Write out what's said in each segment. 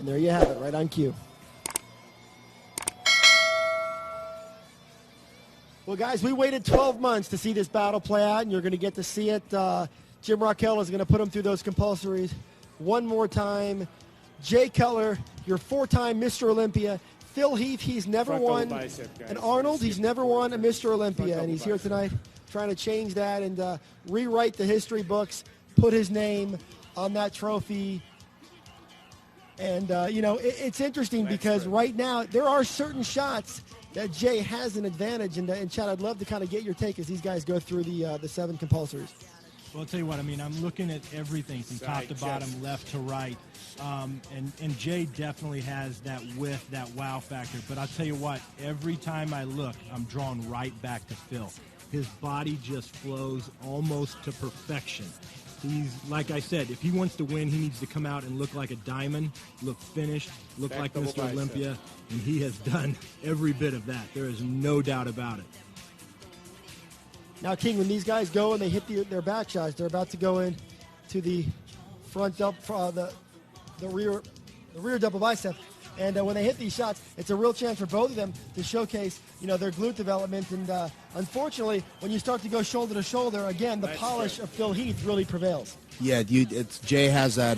And there you have it, right on cue. Well, guys, we waited 12 months to see this battle play out, and you're going to get to see it. Jim Raquel is going to put him through those compulsories one more time. Jay Cutler, your 4-time Mr. Olympia. Phil Heath, he's never won an Arnold. He's never won a Mr. Olympia, and he's here tonight trying to change that and rewrite the history books, put his name on that trophy. And, you know, it's interesting because right now there are certain shots that Jay has an advantage. And Chad, I'd love to kind of get your take as these guys go through the 7 compulsories. Well, I'll tell you what, I mean, I'm looking at everything from top to bottom, left to right. And Jay definitely has that width, that wow factor. But I'll tell you what, every time I look, I'm drawn right back to Phil. His body just flows almost to perfection. He's, like I said, if he wants to win, he needs to come out and look like a diamond, look finished, look like Mr. Olympia, and he has done every bit of that. There is no doubt about it. Now, King, when these guys go and they hit their back shots, they're about to go in to the front up, the rear double bicep. And when they hit these shots, it's a real chance for both of them to showcase, you know, their glute development. And unfortunately, when you start to go shoulder to shoulder, again, the polish of Phil Heath really prevails. Yeah, Jay has that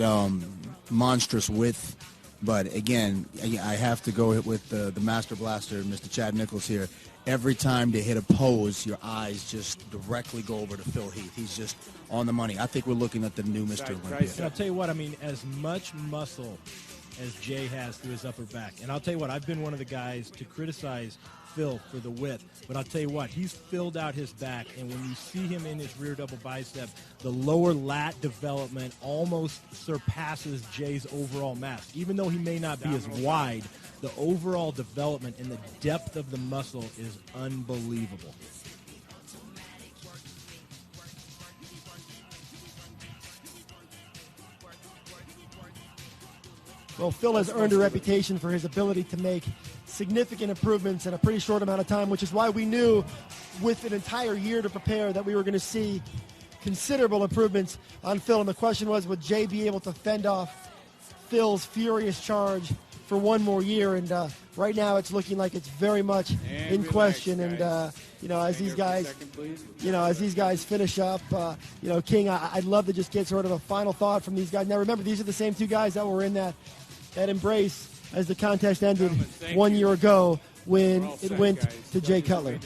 monstrous width. But again, I have to go with the Master Blaster, Mr. Chad Nichols here. Every time they hit a pose, your eyes just directly go over to Phil Heath. He's just on the money. I think we're looking at the new Mr. Olympia. And I'll tell you what, I mean, as much muscle as Jay has through his upper back. And I'll tell you what, I've been one of the guys to criticize Phil for the width, but I'll tell you what, he's filled out his back, and when you see him in his rear double bicep, the lower lat development almost surpasses Jay's overall mass. Even though he may not be as wide, the overall development and the depth of the muscle is unbelievable. Well, Phil has earned a reputation for his ability to make significant improvements in a pretty short amount of time, which is why we knew with an entire year to prepare that we were going to see considerable improvements on Phil. And the question was, would Jay be able to fend off Phil's furious charge for one more year? And right now it's looking like it's very much in question. And, you know, as these guys, finish up, you know, King, I'd love to just get sort of a final thought from these guys. Now, remember, these are the same 2 guys that were in that embrace as the contest ended 1 year ago when it went to Jay Cutler.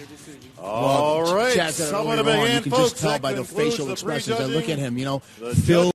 All right. Chad said it earlier on, you can just tell by the facial expressions. Look at him, you know, Phil.